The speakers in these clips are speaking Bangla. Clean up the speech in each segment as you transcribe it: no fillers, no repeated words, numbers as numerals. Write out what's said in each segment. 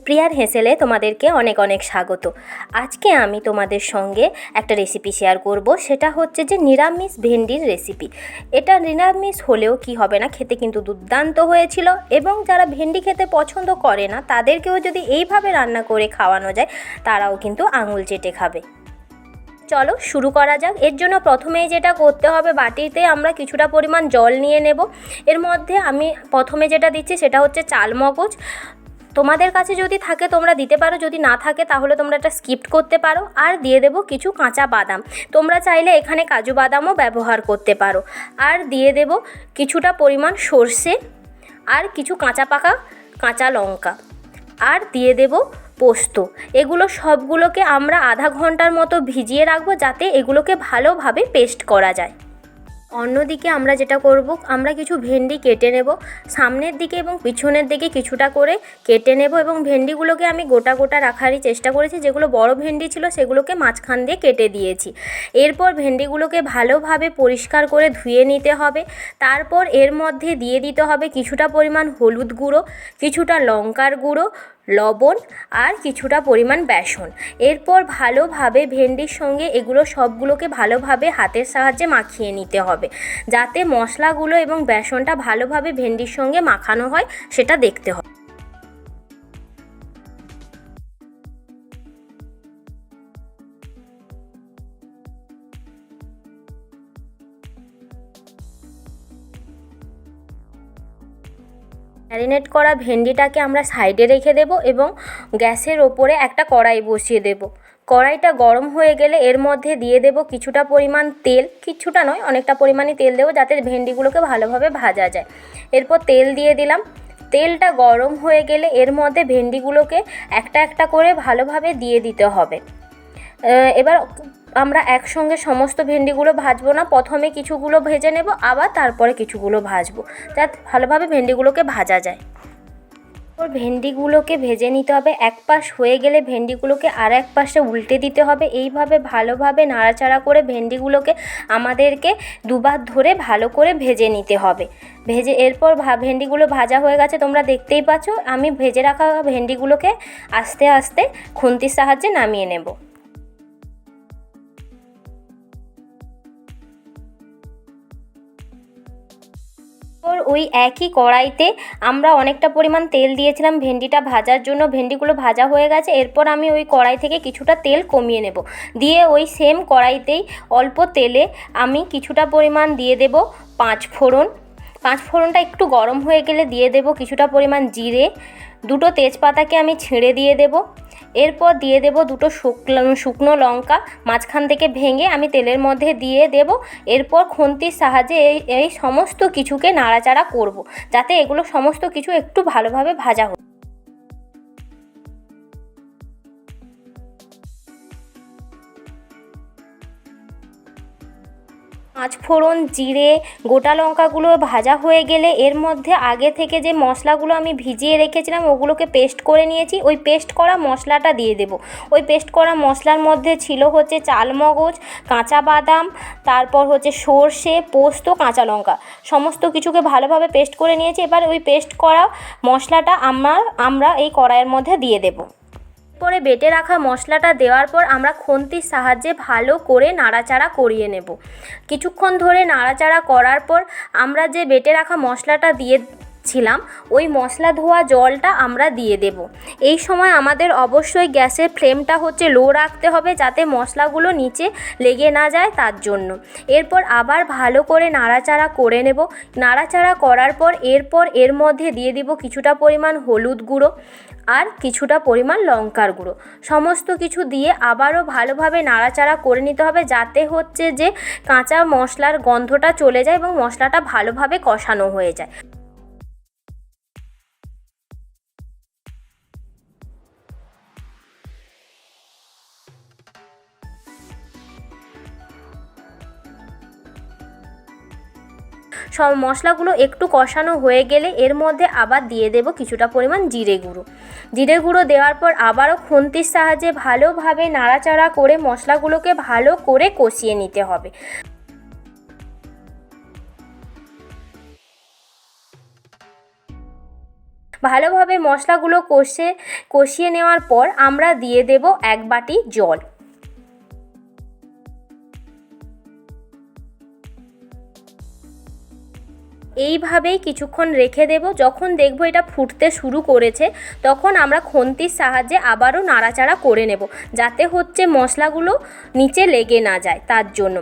প্রিয়ার হেসেলে তোমাদেরকে অনেক অনেক স্বাগত। আজকে আমি তোমাদের সঙ্গে একটা রেসিপি শেয়ার করব, সেটা হচ্ছে যে নিরামিষ ভেন্ডির রেসিপি। এটা নিরামিষ হলেও কি হবে না, খেতে কিন্তু দুর্দান্ত হয়েছিল, এবং যারা ভেন্ডি খেতে পছন্দ করে না তাদেরকেও যদি এইভাবে রান্না করে খাওয়ানো যায় তারাও কিন্তু আঙুল চেটে খাবে। চলো শুরু করা যাক। এর জন্য প্রথমেই যেটা করতে হবে, বাটিতে আমরা কিছুটা পরিমাণ জল নিয়ে নেব। এর মধ্যে আমি প্রথমে যেটা দিচ্ছি সেটা হচ্ছে চালমগজ। তোমাদের কাছে যদি থাকে তোমরা দিতে পারো, যদি না থাকে তাহলে তোমরা এটা স্কিপ করতে পারো। আর দিয়ে দেবো কিছু কাঁচা বাদাম, তোমরা চাইলে এখানে কাজু বাদামও ব্যবহার করতে পারো। আর দিয়ে দেবো কিছুটা পরিমাণ সর্ষে, আর কিছু কাঁচা পাকা কাঁচা লঙ্কা, আর দিয়ে দেবো পোস্ত। এগুলো সবগুলোকে আমরা আধা ঘন্টার মতো ভিজিয়ে রাখবো, যাতে এগুলোকে ভালোভাবে পেস্ট করা যায়। অন্যদিকে আমরা যেটা করব, আমরা কিছু ভেন্ডি কেটে নেব, সামনের দিকে এবং পিছনের দিকে কিছুটা করে কেটে নেব, এবং ভেন্ডিগুলোকে আমি গোটা গোটা রাখারই চেষ্টা করেছি। যেগুলো বড় ভেন্ডি ছিল সেগুলোকে মাঝখান দিয়ে কেটে দিয়েছি। এরপর ভেন্ডিগুলোকে ভালোভাবে পরিষ্কার করে ধুয়ে নিতে হবে। তারপর এর মধ্যে দিয়ে দিতে হবে কিছুটা পরিমাণ হলুদ গুঁড়ো, কিছুটা লঙ্কার গুঁড়ো, লবণ, আর কিছুটা পরিমাণ বেসন। এরপর ভালোভাবে ভেন্ডির সঙ্গে এগুলো সবগুলোকে ভালোভাবে হাতের সাহায্যে মাখিয়ে নিতে হবে, যাতে মশলাগুলো এবং বেসনটা ভালোভাবে ভেন্ডির সঙ্গে মাখানো হয় সেটা দেখতে হবে। ম্যারিনেট করা ভেন্ডিটাকে আমরা সাইডে রেখে দেব, এবং গ্যাসের ওপরে একটা কড়াই বসিয়ে দেব। কড়াইটা গরম হয়ে গেলে এর মধ্যে দিয়ে দেব কিছুটা পরিমাণ তেল, কিছুটা নয় অনেকটা পরিমাণই তেল দেবো, যাতে ভেন্ডিগুলোকে ভালোভাবে ভাজা যায়। এরপর তেল দিয়ে দিলাম। তেলটা গরম হয়ে গেলে এর মধ্যে ভেন্ডিগুলোকে একটা একটা করে ভালোভাবে দিয়ে দিতে হবে। এবার আমরা একসঙ্গে সমস্ত ভেন্ডিগুলো ভাজবো না, প্রথমে কিছুগুলো ভেজে নেব, আবার তারপরে কিছুগুলো ভাজবো, যাতে ভালোভাবে ভেন্ডিগুলোকে ভাজা যায়। ভেন্ডিগুলোকে ভেজে নিতে হবে। এক পাশ হয়ে গেলে ভেন্ডিগুলোকে আর এক পাশে উল্টে দিতে হবে। এইভাবে ভালোভাবে নাড়াচাড়া করে ভেন্ডিগুলোকে আমাদেরকে দুবার ধরে ভালো করে ভেজে নিতে হবে। এরপর ভেন্ডিগুলো ভাজা হয়ে গেছে, তোমরা দেখতেই পাচ্ছ। আমি ভেজে রাখা ভেন্ডিগুলোকে আস্তে আস্তে খুন্তির সাহায্যে নামিয়ে নেব। ওই একই কড়াইতে আমরা অনেকটা পরিমাণ তেল দিয়েছিলাম ভেন্ডিটা ভাজার জন্য। ভেন্ডিগুলো ভাজা হয়ে গেছে। এরপর আমি ওই কড়াই থেকে কিছুটা তেল কমিয়ে নেব, দিয়ে ওই সেম কড়াইতেই অল্প তেলে আমি কিছুটা পরিমাণ দিয়ে দেব পাঁচফোড়ন। পাঁচফোড়নটা একটু গরম হয়ে গেলে দিয়ে দেব কিছুটা পরিমাণ জিরে, দুটো তেজপাতাকে আমি ছিঁড়ে দিয়ে দেব। এরপর দিয়ে দেব দুটো শুকনো লঙ্কা মাঝখান থেকে ভেঙে আমি তেলের মধ্যে দিয়ে দেব। এরপর খুন্তির সাহায্যে এই সমস্ত কিছুকে নাড়াচাড়া করব, যাতে এগুলো সমস্ত কিছু একটু ভালোভাবে ভাজা হয়। পাঁচফোড়ন, জিরে, গোটা লঙ্কাগুলো ভাজা হয়ে গেলে এর মধ্যে আগে থেকে যে মশলাগুলো আমি ভিজিয়ে রেখেছিলাম ওগুলোকে পেস্ট করে নিয়েছি, ওই পেস্ট করা মশলাটা দিয়ে দেব। ওই পেস্ট করা মশলার মধ্যে ছিল হচ্ছে চালমগজ, কাঁচা বাদাম, তারপর হচ্ছে সর্ষে, পোস্ত, কাঁচা লঙ্কা, সমস্ত কিছুকে ভালোভাবে পেস্ট করে নিয়েছি। এবার ওই পেস্ট করা মশলাটা আমরা এই কড়াইয়ের মধ্যে দিয়ে দেব। পরে বেটে রাখা মশলাটা দেওয়ার পর আমরা খুন্তির সাহায্যে ভালো করে নাড়াচাড়া করিয়ে নেব। কিছুক্ষণ ধরে নাড়াচাড়া করার পর আমরা যে বেটে রাখা মশলাটা দিয়েছিলাম ওই মশলা ধোয়া জলটা আমরা দিয়ে দেব। এই সময় আমাদের অবশ্যই গ্যাসের ফ্লেমটা হচ্ছে লো রাখতে হবে, যাতে মশলাগুলো নিচে লেগে না যায় তার জন্য। এরপর আবার ভালো করে নাড়াচাড়া করে নেব। নাড়াচাড়া করার পর এর মধ্যে দিয়ে দিব কিছুটা পরিমাণ হলুদ গুঁড়ো আর কিছুটা পরিমাণ লঙ্কার গুঁড়ো। সমস্ত কিছু দিয়ে আবারও ভালোভাবে নাড়াচাড়া করে নিতে হবে, যাতে হচ্ছে যে কাঁচা মশলার গন্ধটা চলে যায় এবং মশলাটা ভালোভাবে কষানো হয়ে যায়। সব মশলাগুলো একটু কষানো হয়ে গেলে এর মধ্যে আবার দিয়ে দেব কিছুটা পরিমাণ জিরে গুঁড়ো। জিরে গুঁড়ো দেওয়ার পর আবারও খুন্তির সাহায্যে ভালোভাবে নাড়াচাড়া করে মশলাগুলোকে ভালো করে কষিয়ে নিতে হবে। ভালোভাবে মশলাগুলো কষিয়ে নেওয়ার পর আমরা দিয়ে দেব 1 বাটি জল। এইভাবেই কিছুক্ষণ রেখে দেব। যখন দেখব এটা ফুটতে শুরু করেছে তখন আমরা খুন্তির সাহায্যে আবারও নাড়াচাড়া করে নেব, যাতে হচ্ছে মশলাগুলো নিচে লেগে না যায় তার জন্য।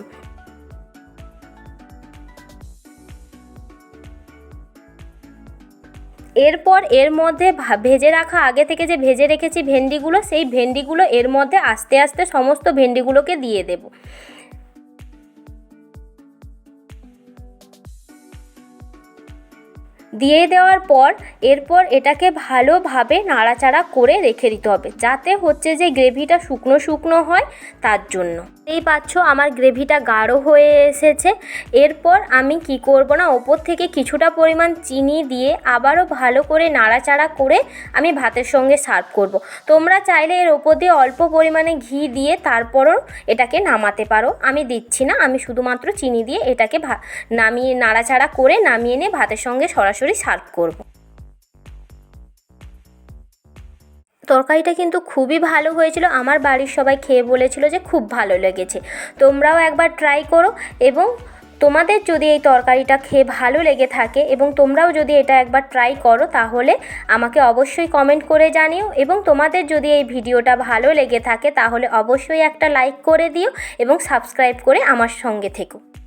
এরপর এর মধ্যে ভেজে রাখা আগে থেকে যে ভেজে রেখেছি ভেন্ডিগুলো, সেই ভেন্ডিগুলো এর মধ্যে আস্তে আস্তে সমস্ত ভেন্ডিগুলোকে দিয়ে দেব। দিয়ে দেওয়ার পর এরপর এটাকে ভালোভাবে নাড়াচাড়া করে রেখে দিতে হবে, যাতে হচ্ছে যে গ্রেভিটা শুকনো শুকনো হয় তার জন্য। এই পাচ্ছ আমার গ্রেভিটা গাঢ় হয়ে এসেছে। এরপর আমি কি করব না, ওপর থেকে কিছুটা পরিমাণ চিনি দিয়ে আবারও ভালো করে নাড়াচাড়া করে আমি ভাতের সঙ্গে সার্ভ করব। তোমরা চাইলে এর ওপর দিয়ে অল্প পরিমাণে ঘি দিয়ে তারপরও এটাকে নামাতে পারো, আমি দিচ্ছি না। আমি শুধুমাত্র চিনি দিয়ে এটাকে নাড়াচাড়া করে নামিয়ে নিয়ে ভাতের সঙ্গে সরাসরি সার্ভ করব। তরকারিটা কিন্তু খুবই ভালো হয়েছিল, আমার বাড়ির সবাই খেয়ে বলেছিল যে খুব ভালো লেগেছে। তোমরাও একবার ট্রাই করো, এবং তোমাদের যদি এই তরকারিটা খেয়ে ভালো লেগে থাকে এবং তোমরাও যদি এটা একবার ট্রাই করো, তাহলে আমাকে অবশ্যই কমেন্ট করে জানিও। এবং তোমাদের যদি এই ভিডিওটা ভালো লেগে থাকে তাহলে অবশ্যই একটা লাইক করে দিও এবং সাবস্ক্রাইব করে আমার সঙ্গে থেকো।